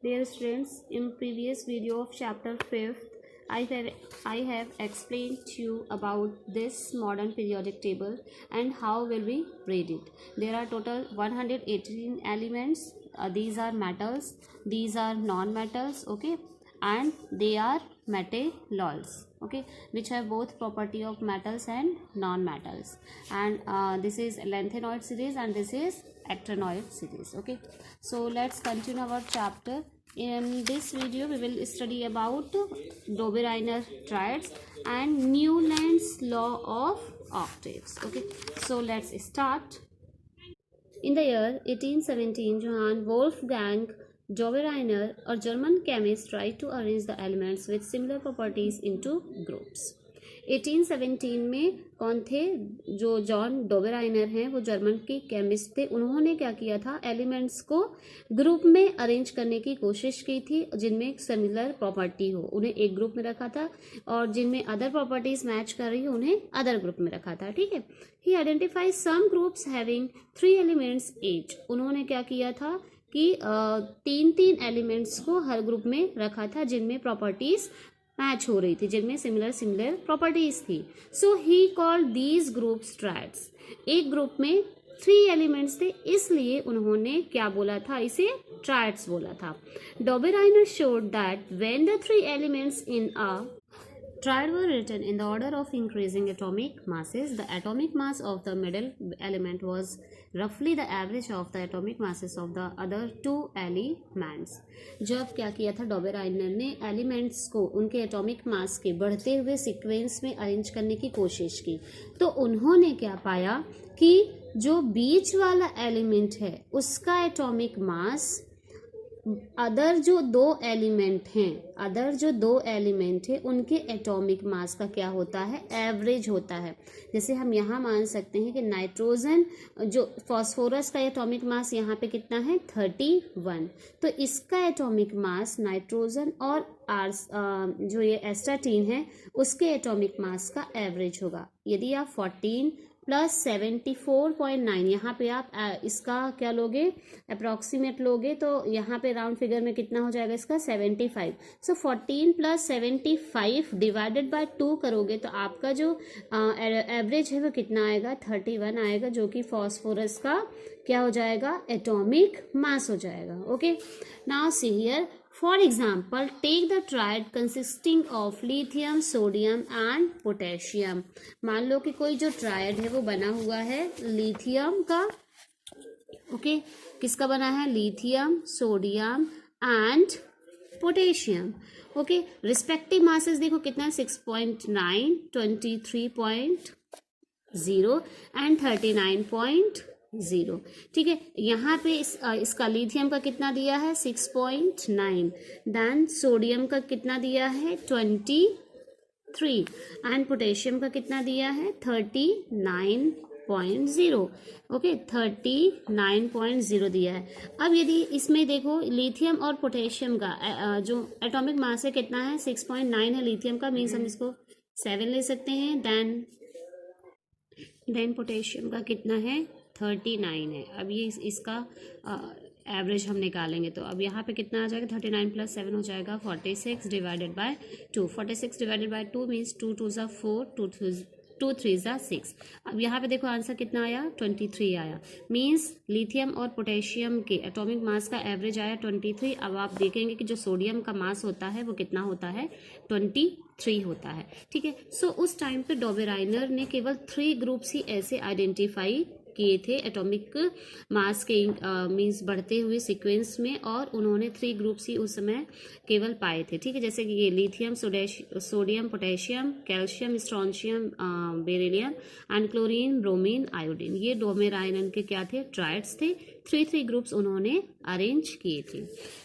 Dear students, in previous video of chapter 5th, I have explained to you about this modern periodic table and how will we read it. There are total 118 elements. These are metals, these are non-metals, okay, and they are metalloids, okay, which have both property of metals and non-metals. And this is lanthanoid series and this is actinoid series, okay. So let's continue our chapter. In this video we will study about Dobereiner triads and Newland's law of octaves, okay. So let's start. In the year 1817, Johann Wolfgang Dobereiner, a German chemist, tried to arrange the elements with similar properties into groups. 1817 में कौन थे? जो John Dobereiner हैं, वो German के chemist थे. उन्होंने क्या किया था? एलिमेंट्स को ग्रुप में अरेंज करने की कोशिश की थी जिनमें सिमिलर प्रॉपर्टी हो. उन्हें एक ग्रुप में रखा था और जिनमें अदर प्रॉपर्टीज मैच कर रही हो उन्हें अदर ग्रुप में रखा था. ठीक है. He identifies some groups having 3 elements each. उन्होंने क्या किया था कि 3 एलिमेंट्स को हर ग्रुप में रखा था जिनमें प्रॉपर्टीज मैच हो रही थी, जिनमें सिमिलर प्रॉपर्टीज थी. So he called these groups triads. एक ग्रुप में 3 एलिमेंट्स थे, इसलिए उन्होंने क्या बोला था? इसे ट्रायड्स बोला था. Dobereiner showed that when the 3 elements in a triad were written in the order of increasing atomic masses, the atomic mass of the middle element was roughly the average of the atomic masses of the other 2 elements. जब क्या किया था Dobereiner ने? Elements को उनके atomic mass के बढ़ते हुए सीक्वेंस में अरेंज करने की कोशिश की, तो उन्होंने क्या पाया कि जो बीच वाला एलिमेंट है उसका एटॉमिक मास अदर जो 2 एलिमेंट हैं उनके एटॉमिक मास का क्या होता है? एवरेज होता है. जैसे हम यहाँ मान सकते हैं कि नाइट्रोजन, जो फॉस्फोरस का एटॉमिक मास यहाँ पे कितना है? 31. तो इसका एटॉमिक मास नाइट्रोजन और जो ये एस्टाटीन है उसके एटॉमिक मास का एवरेज होगा. यदि आप 14 प्लस 74.9 यहाँ पे आप इसका क्या लोगे? अप्रॉक्सीमेट लोगे, तो यहाँ पे राउंड फिगर में कितना हो जाएगा इसका? 75. सो 14 प्लस 75 डिवाइडेड बाय 2 करोगे तो आपका जो एवरेज है वो कितना आएगा? 31 आएगा, जो कि फॉस्फोरस का क्या हो जाएगा? एटॉमिक मास हो जाएगा. Okay, now see here. For example, take the triad consisting of lithium, sodium and potassium. मान लो कि कोई जो ट्रायड है वो बना हुआ है लिथियम का. ओके, किसका बना है? Lithium, sodium and potassium. Okay, respective masses देखो कितना है? 6.9, 23.0 एंड 39.0. ठीक है. यहाँ पे इसका लिथियम का कितना दिया है? 6.9. देन सोडियम का कितना दिया है? 23. एंड पोटेशियम का कितना दिया है? 39.0. ओके, 39.0 दिया है. अब यदि इसमें देखो लिथियम और पोटेशियम का जो एटॉमिक मास है कितना है? 6.9 है लिथियम का, मीन्स हम इसको 7 ले सकते हैं. देन पोटेशियम का कितना है? 39 है. अब ये इसका एवरेज हम निकालेंगे तो अब यहाँ पे कितना आ जाएगा? 39 प्लस 7 हो जाएगा 46 divided by 2. 46 divided by 2 means 2 2 ज़ा 4, 2 3 ज़ा 6. अब यहाँ पे देखो आंसर कितना आया? 23 आया. मीन्स लिथियम और पोटेशियम के एटॉमिक मास का एवरेज आया 23. अब आप देखेंगे कि जो सोडियम का मास होता है वो कितना होता है? 23 होता है. ठीक है. सो उस टाइम पे डोबेराइनर ने केवल 3 ग्रुप्स ही ऐसे आइडेंटिफाई किए थे एटॉमिक मास के मींस बढ़ते हुए सीक्वेंस में, और उन्होंने 3 ग्रुप्स ही उस समय केवल पाए थे. ठीक है. जैसे कि ये lithium, sodium, potassium, calcium, strontium, beryllium and chlorine, bromine, iodine. ये डोबेराइनर के क्या थे? ट्रायड्स थे. 3 ग्रुप्स उन्होंने अरेंज किए थे.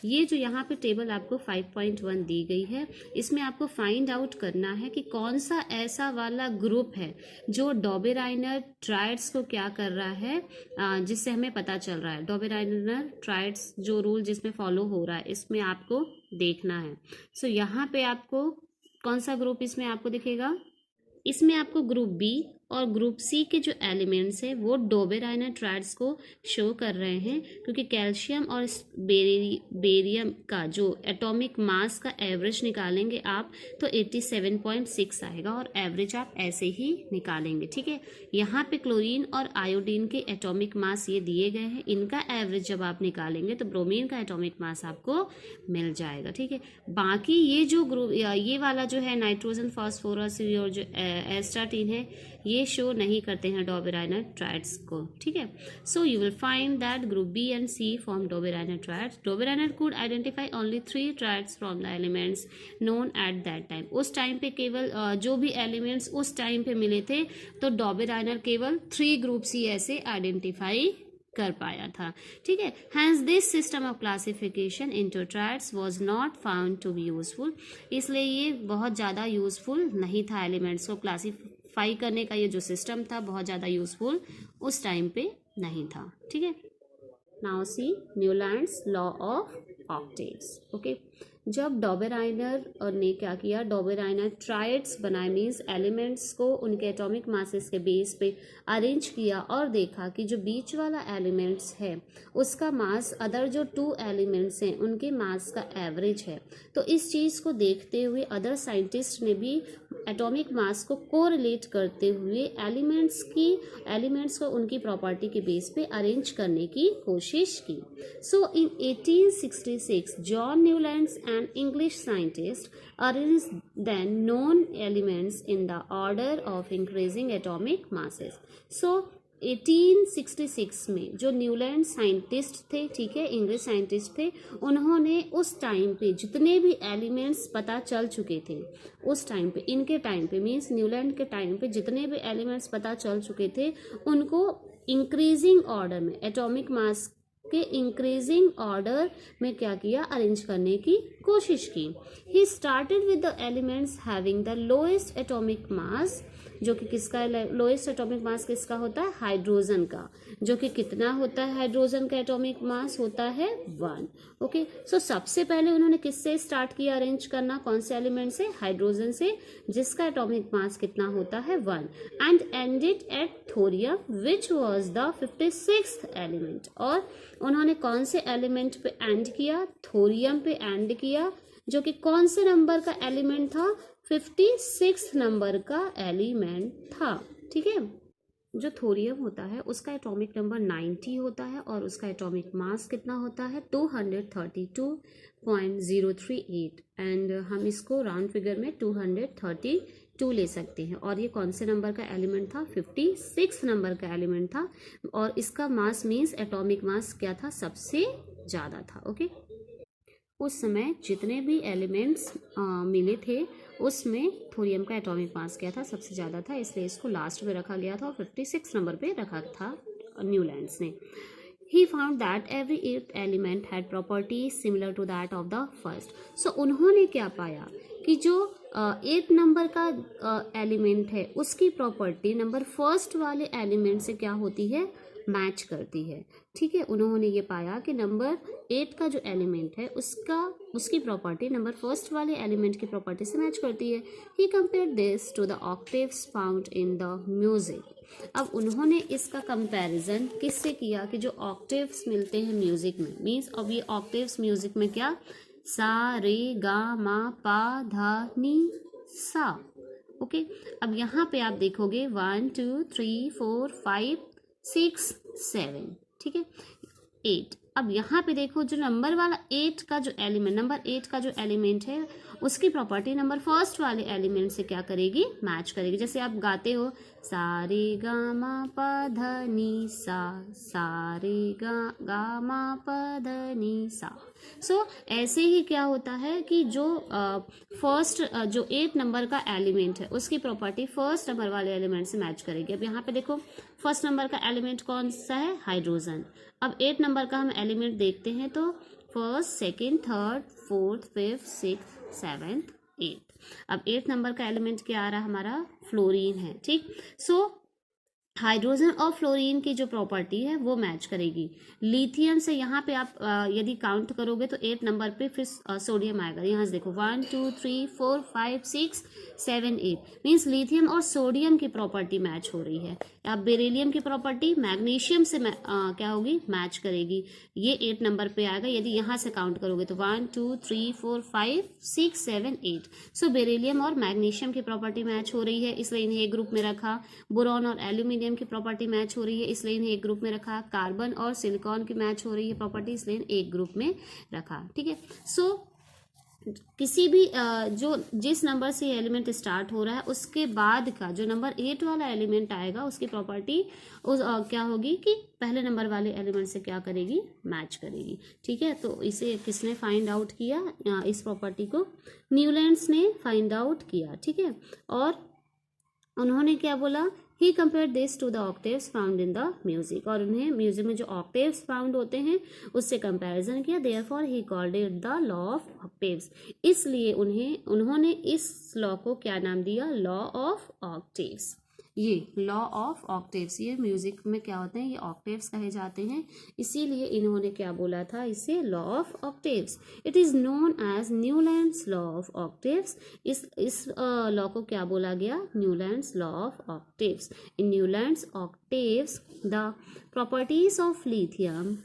ये जो यहाँ पे टेबल आपको 5.1 दी गई है, इसमें आपको फाइंड आउट करना है कि कौन सा ऐसा वाला ग्रुप है जो डोबेराइनर ट्रायड्स को क्या कर रहा है, जिससे हमें पता चल रहा है. डोबेराइनर ट्रायड्स जो रूल जिसमें फॉलो हो रहा है इसमें आपको देखना है. सो यहाँ पे आपको कौन सा ग्रुप इसमें आपको दिखेगा? इसमें आपको ग्रुप बी, और ग्रुप सी के जो एलिमेंट्स हैं वो डोबेराइनर ट्राइड्स को शो कर रहे हैं, क्योंकि कैल्शियम और बेरियम का जो एटॉमिक मास का एवरेज निकालेंगे आप तो 87.6 आएगा, और एवरेज आप ऐसे ही निकालेंगे। ठीक है, यहाँ पे क्लोरीन और आयोडीन के एटॉमिक मास ये दिए गए हैं, इनका एवरेज जब आप निकालेंगे तो ब्रोमीन का एटॉमिक मास आपको मिल जाएगा। ठीक है, बाकी ये जो ग्रुप ये वाला जो है नाइट्रोजन, फास्फोरस और जो एस्टाटीन है ये शो नहीं करते हैं डोबेराइनर ट्राइड्स को। ठीक है, so you will find that group B and C form Dobereiner triads. Dobereiner could identify only 3 triads from the elements known at that time. उस टाइम पे केवल जो भी एलिमेंट्स उस टाइम पे मिले थे तो डोबेराइनर केवल 3 ग्रुप सी ऐसे आइडेंटिफाई कर पाया था। ठीक है, hence this system of classification into triads was not found to be useful. इसलिए ये बहुत ज़्यादा यूजफुल नहीं था, एलिमेंट्स को क्लासीफाई करने का ये जो सिस्टम था बहुत ज़्यादा यूजफुल उस टाइम पे नहीं था। ठीक है, now see Newlands law of octaves. Okay, जब डोबेराइनर ने क्या किया, डोबेराइनर ट्राइड्स बनाए, मीन्स एलिमेंट्स को उनके एटॉमिक मासेस के बेस पे अरेंज किया और देखा कि जो बीच वाला एलिमेंट्स है उसका मास अदर जो 2 एलिमेंट्स हैं उनके मास का एवरेज है। तो इस चीज़ को देखते हुए अदर साइंटिस्ट ने भी एटॉमिक मास को कोरिलेट करते हुए एलिमेंट्स को उनकी प्रॉपर्टी के बेस पे अरेंज करने की कोशिश की। सो इन 1866 John Newlands an English scientist arranged then known elements in the order of increasing atomic masses. So 1866 में जो न्यूलैंड साइंटिस्ट थे, ठीक है, इंग्लिश साइंटिस्ट थे, उन्होंने उस टाइम पे जितने भी एलिमेंट्स पता चल चुके थे उस टाइम पे, इनके टाइम पे मीन्स न्यूलैंड के टाइम पे जितने भी एलिमेंट्स पता चल चुके थे उनको इंक्रीजिंग ऑर्डर में, एटॉमिक मास के इंक्रीजिंग ऑर्डर में क्या किया, अरेंज करने की कोशिश की। He started with the elements having the lowest atomic mass, जो कि किसका लोएस्ट एटॉमिक मास किसका होता है, हाइड्रोजन का, जो कि कितना होता है, हाइड्रोजन का एटॉमिक मास होता है 1। ओके, सो सबसे पहले उन्होंने किससे स्टार्ट किया अरेंज करना, कौन से एलिमेंट से, हाइड्रोजन से, जिसका एटॉमिक मास कितना होता है 1, and ended at thorium which was the 56th element. और उन्होंने कौन से एलिमेंट पे एंड किया, थोरियम पे एंड किया, जो कि कौन से नंबर का एलिमेंट था, 56 नंबर का एलिमेंट था। ठीक है, जो थोरियम होता है उसका एटॉमिक नंबर 90 होता है और उसका एटॉमिक मास कितना होता है 232.038, एंड हम इसको राउंड फिगर में 232 ले सकते हैं। और ये कौन से नंबर का एलिमेंट था, 56 नंबर का एलिमेंट था, और इसका मास मीन्स एटॉमिक मास क्या था, सबसे ज़्यादा था। ओके, उस समय जितने भी एलिमेंट्स मिले थे उसमें थोरियम का एटॉमिक मास क्या था, सबसे ज़्यादा था, इसलिए इसको लास्ट में रखा गया था और 56 नंबर पे रखा था न्यूलैंड्स ने। He found that every 8th element had properties similar to that of the first. So उन्होंने क्या पाया कि जो 8 नंबर का एलिमेंट है उसकी प्रॉपर्टी नंबर फर्स्ट वाले एलिमेंट से क्या होती है, मैच करती है। ठीक है, उन्होंने ये पाया कि नंबर 8 का जो एलिमेंट है उसकी प्रॉपर्टी नंबर फर्स्ट वाले एलिमेंट की प्रॉपर्टी से मैच करती है। He compared this to the octaves found in the music. अब उन्होंने इसका कंपैरिजन किससे किया कि जो ऑक्टेव्स मिलते हैं म्यूजिक में, मीन्स अब ये ऑक्टेव्स म्यूजिक में क्या, सा रे गा मा पा धा नी सा। ओके, अब यहाँ पे आप देखोगे 1 2 3 4 5 6 7, ठीक है, 8। अब यहाँ पे देखो जो नंबर वाला 8 का जो एलिमेंट, नंबर 8 का जो एलिमेंट है उसकी प्रॉपर्टी नंबर फर्स्ट वाले एलिमेंट से क्या करेगी, मैच करेगी। जैसे आप गाते हो सा रे गा मा पा धा नी सा, सा रे गा मा पा धा नी सा। सो ऐसे ही क्या होता है कि जो फर्स्ट जो 8 नंबर का एलिमेंट है उसकी प्रॉपर्टी फर्स्ट नंबर वाले एलिमेंट से मैच करेगी। अब यहाँ पे देखो फर्स्ट नंबर का एलिमेंट कौन सा है, हाइड्रोजन। अब 8 नंबर का हम एलिमेंट देखते हैं तो first, second, third, fourth, fifth, six, seventh, 8। अब 8 नंबर का एलिमेंट क्या आ रहा है हमारा, फ्लोरीन है। ठीक, सो हाइड्रोजन और फ्लोरीन की जो प्रॉपर्टी है वो मैच करेगी। लिथियम से यहाँ पे आप यदि काउंट करोगे तो 8 नंबर पे फिर सोडियम आएगा। यहाँ से देखो 1 2 3 4 5 6 7 8 मीन्स लिथियम और सोडियम की प्रॉपर्टी मैच हो रही है। अब बेरिलियम की प्रॉपर्टी मैग्नीशियम से क्या होगी, मैच करेगी। ये 8 नंबर पे आएगा यदि यहाँ से काउंट करोगे तो 1 2 3 4 5 6 7 8। सो बेरिलियम और मैग्नीशियम की प्रॉपर्टी मैच हो रही है, इसलिए इन्हें एक ग्रुप में रखा। बोरॉन और एल्यूमिनियम की प्रॉपर्टी मैच हो रही है, इसलिए इन्हें एक ग्रुप में रखा। कार्बन और सिलिकॉन की मैच हो रही है प्रॉपर्टी, इसलिए इन्हें एक ग्रुप में रखा। ठीक है। सो किसी भी जो जिस नंबर से एलिमेंट स्टार्ट हो रहा है उसके बाद का जो नंबर 8 वाला एलिमेंट आएगा उसकी प्रॉपर्टी क्या होगी कि पहले नंबर वाले एलिमेंट से क्या करेगी, मैच करेगी। ठीक है। तो इसे किसने फाइंड आउट किया, इस प्रॉपर्टी को न्यूलैंड्स ने फाइंड आउट किया। ठीक है। और उन्होंने क्या बोला, he compare this to the octaves found in the music, और उन्हें म्यूजिक में जो ऑक्टेव्स फाउंड होते हैं उससे कंपैरिजन किया। Therefore he called it the law of octaves, इसलिए उन्होंने इस लॉ को क्या नाम दिया, लॉ ऑफ ऑक्टेव्स। ये लॉ ऑफ ऑक्टेव्स, ये म्यूजिक में क्या होते हैं, ये ऑक्टेव्स कहे जाते हैं, इसीलिए इन्होंने क्या बोला था, इसे law of octaves. It is known as Newlands law of octaves. इस लॉ को क्या बोला गया, Newlands law of octaves. In Newlands octaves the properties of lithium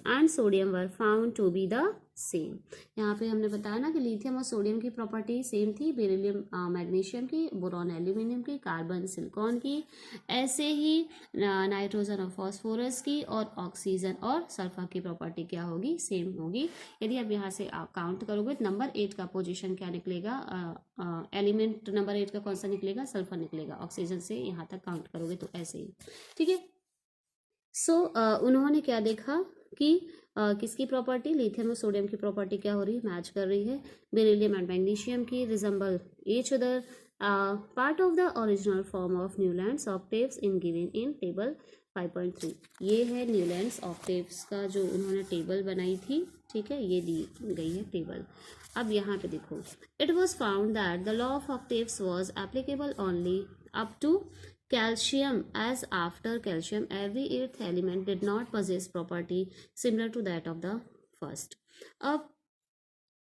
and sodium were found to be the same. यहाँ पे हमने बताया ना कि लिथियम और सोडियम की प्रॉपर्टी सेम थी, बेरिलियम मैग्नीशियम की, बोरॉन एल्यूमिनियम की, कार्बन सिलिकॉन की, ऐसे ही नाइट्रोजन और फास्फोरस की, और ऑक्सीजन और सल्फर की प्रॉपर्टी क्या होगी, सेम होगी। यदि आप यहाँ से काउंट करोगे तो नंबर 8 का पोजीशन क्या निकलेगा, एलिमेंट नंबर 8 का कौन सा निकलेगा, सल्फर निकलेगा। ऑक्सीजन से यहाँ तक काउंट करोगे तो ऐसे ही। ठीक है। सो उन्होंने क्या देखा कि किसकी प्रॉपर्टी, लिथियम और सोडियम की प्रॉपर्टी क्या हो रही है, मैच कर रही है। बेरिलियम एंड मैग्नीशियम की resemble each other, part of the original form of Newlands octaves in given in table 5.3। ये है न्यूलैंड्स ऑक्टेव्स का जो उन्होंने टेबल बनाई थी। ठीक है, ये दी गई है टेबल। अब यहाँ पे देखो, it was found that the law of octaves was applicable only up to calcium, as after calcium every eighth element did not possess property similar to that of the first। अब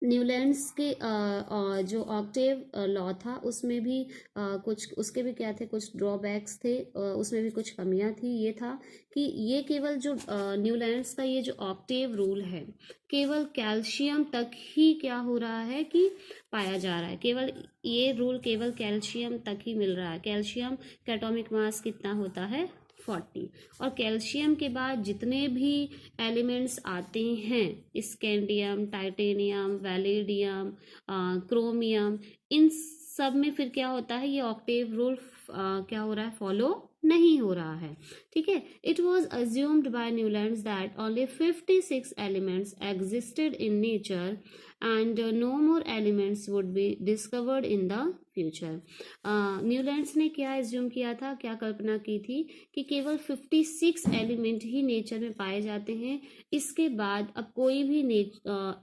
Newlands के जो Octave law था उसमें भी कुछ उसके भी क्या थे, कुछ ड्रॉबैक्स थे, उसमें भी कुछ कमियां थी। ये था कि ये केवल जो न्यूलैंड्स का ये जो ऑक्टेव रूल है केवल कैल्शियम तक ही क्या हो रहा है कि पाया जा रहा है, केवल ये रूल केवल कैल्शियम तक ही मिल रहा है। कैल्शियम का एटॉमिक मास कितना होता है, 40, और कैल्शियम के बाद जितने भी एलिमेंट्स आते हैं, स्कैंडियम, टाइटेनियम, वैलेडियम, क्रोमियम, इन सब में फिर क्या होता है, ये ऑक्टेव रूल क्या हो रहा है, फॉलो नहीं हो रहा है। ठीक है। It was assumed by Newlands that only 56 elements existed in nature and no more elements would be discovered in the future. Newlands ने क्या एज्यूम किया था, क्या कल्पना की थी कि केवल 56 एलिमेंट ही नेचर में पाए जाते हैं, इसके बाद अब कोई भी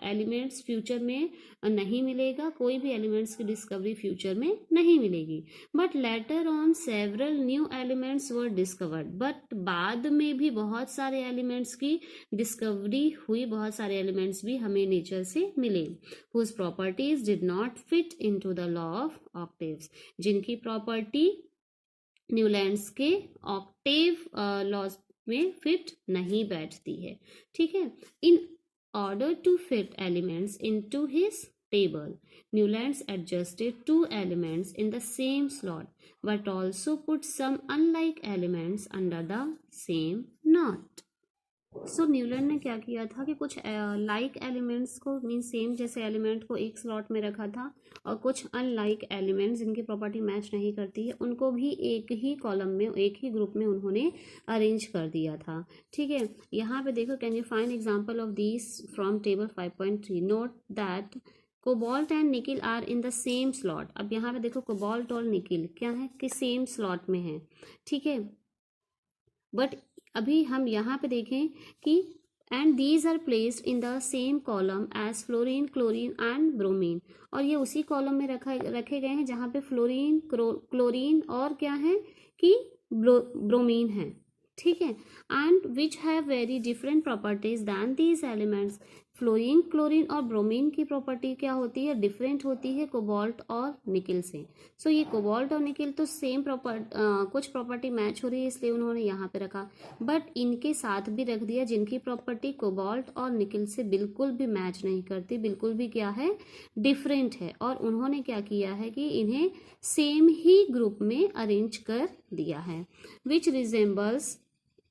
एलिमेंट्स फ्यूचर में नहीं मिलेगा, कोई भी एलिमेंट्स की डिस्कवरी फ्यूचर में नहीं मिलेगी। But later on several new elements were discovered, but बाद में भी बहुत सारे एलिमेंट्स की डिस्कवरी हुई, बहुत सारे एलिमेंट्स भी हमें नेचर से मिले whose properties did not fit into the law of octaves, जिनकी प्रॉपर्टी न्यूलैंड्स के ऑक्टेव लॉज में फिट नहीं बैठती है। ठीक है। In order to fit elements into his table, Newlands adjusted 2 elements in the same slot but also put some unlike elements under the same knot। सो Newland ने क्या किया था कि कुछ लाइक एलिमेंट्स को, मीन सेम जैसे एलिमेंट को एक स्लॉट में रखा था, और कुछ अनलाइक एलिमेंट्स जिनकी प्रॉपर्टी मैच नहीं करती है उनको भी एक ही कॉलम में, एक ही ग्रुप में उन्होंने अरेंज कर दिया था। ठीक है। यहाँ पे देखो, can you find example of these from table 5.3। Note that cobalt and nickel are in the same slot. अब यहाँ पे देखो, कोबाल्ट और निकिल क्या है कि सेम स्लॉट में है। ठीक है। बट अभी हम यहाँ पे देखें कि and these are placed in the same column as fluorine, chlorine and bromine. और ये उसी कॉलम में रखे गए हैं जहाँ पे फ्लोरीन, क्लोरीन और क्या है कि ब्रोमीन है, ठीक है। And which have very different properties than these elements. Fluorine, chlorine और ब्रोमीन की प्रॉपर्टी क्या होती है, डिफरेंट होती है कोबाल्ट और निकिल से। सो ये कोबाल्ट और निकिल तो सेम कुछ प्रॉपर्टी मैच हो रही है, इसलिए उन्होंने यहाँ पे रखा, बट इनके साथ भी रख दिया जिनकी प्रॉपर्टी कोबाल्ट और निकिल से बिल्कुल भी मैच नहीं करती, बिल्कुल भी क्या है, डिफरेंट है। और उन्होंने क्या किया है कि इन्हें सेम ही ग्रुप में अरेंज कर दिया है। विच रिजेंबल्स,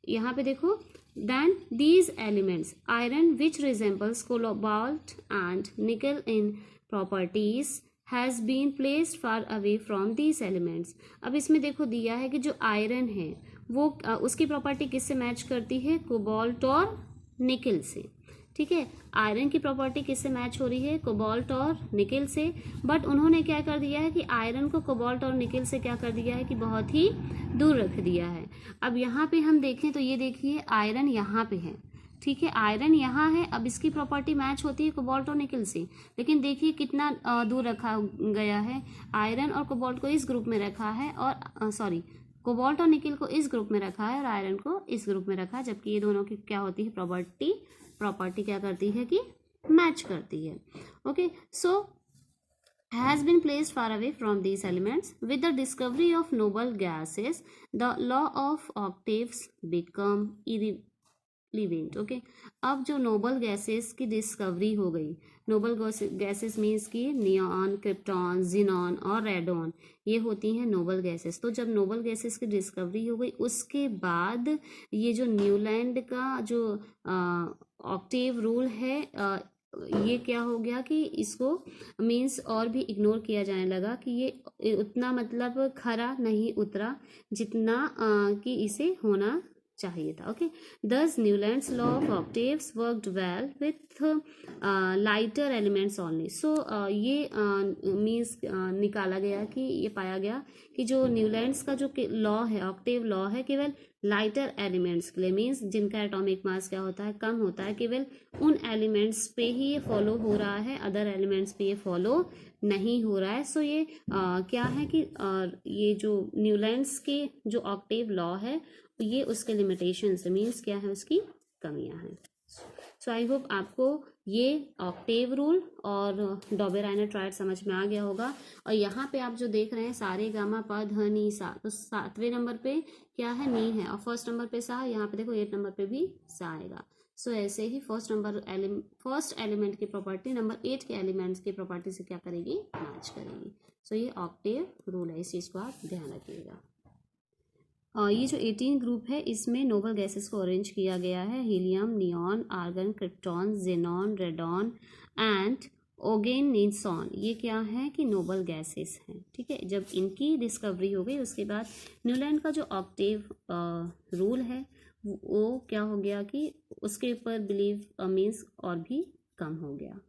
यहाँ पे देखो, then these elements iron which resembles cobalt and nickel in properties has been placed far away from these elements। अब इसमें देखो दिया है कि जो आयरन है वो उसकी प्रॉपर्टी किससे मैच करती है, कोबाल्ट और निकिल से, ठीक है। आयरन की प्रॉपर्टी किससे मैच हो रही है, कोबाल्ट और निकिल से, बट उन्होंने क्या कर दिया है कि आयरन को कोबाल्ट और निकिल से क्या कर दिया है कि बहुत ही दूर रख दिया है। अब यहाँ पे हम देखें तो ये देखिए आयरन यहाँ पे है, ठीक है, आयरन यहाँ है। अब इसकी प्रॉपर्टी मैच होती है कोबाल्ट और निकिल से, लेकिन देखिए कितना दूर रखा गया है, आयरन और कोबाल्ट को इस ग्रुप में रखा है, और सॉरी कोबाल्ट और निकिल को इस ग्रुप में रखा है और आयरन को इस ग्रुप में रखा है, जबकि ये दोनों की क्या होती है, प्रॉपर्टी क्या करती है कि मैच करती है। Okay, so has been placed far away from these elements. With the discovery of noble gases, the law of octaves become irrelevant. Okay, अब जो नोबल गैसेस की डिस्कवरी हो गई, नोबल गैसेस मीन्स की नियॉन, क्रिप्टॉन, जिनॉन और radon, ये होती हैं नोबल गैसेस। तो जब नोबल गैसेस की डिस्कवरी हो गई उसके बाद ये जो न्यूलैंड का जो ऑक्टेव रूल है, ये क्या हो गया कि इसको मीन्स और भी इग्नोर किया जाने लगा कि ये उतना मतलब खरा नहीं उतरा जितना कि इसे होना चाहिए था। Okay, thus Newlands law of octaves worked well with lighter elements only. So ये मीन्स निकाला गया कि ये पाया गया कि जो न्यूलैंड्स का जो लॉ है, ऑक्टेव लॉ है, केवल लाइटर एलिमेंट्स के लिए, मीन्स जिनका एटॉमिक मास क्या होता है, कम होता है, केवल उन एलिमेंट्स पे ही ये फॉलो हो रहा है, अदर एलिमेंट्स पे ये फॉलो नहीं हो रहा है। सो ये क्या है कि ये जो न्यूलैंड्स के जो ऑक्टेव लॉ है ये उसके लिमिटेशंस मीन्स क्या है, उसकी कमियां हैं। सो आई होप आपको ये ऑक्टेव रूल और डॉबे-राइनर ट्रायड समझ में आ गया होगा। और यहाँ पे आप जो देख रहे हैं सारे गामा पा ध नी सा, तो 7वें नंबर पे क्या है, नी है, और फर्स्ट नंबर पे सा, यहाँ पे देखो 8 नंबर पे भी सा आएगा। सो ऐसे ही फर्स्ट एलिमेंट की प्रॉपर्टी नंबर 8 के एलिमेंट्स की प्रॉपर्टी से क्या करेगी, मैच करेगी। सो ये ऑक्टेव रूल है, इस चीज़ को आप ध्यान रखिएगा। ये जो 18 ग्रुप है इसमें नोबल गैसेस को अरेंज किया गया है, helium, neon, argon, krypton, xenon, radon and oganesson. ये क्या है कि नोबल गैसेस हैं, ठीक है। जब इनकी डिस्कवरी हो गई उसके बाद न्यूलैंड का जो ऑक्टेव रूल है वो क्या हो गया कि उसके ऊपर बिलीव मीन्स और भी कम हो गया।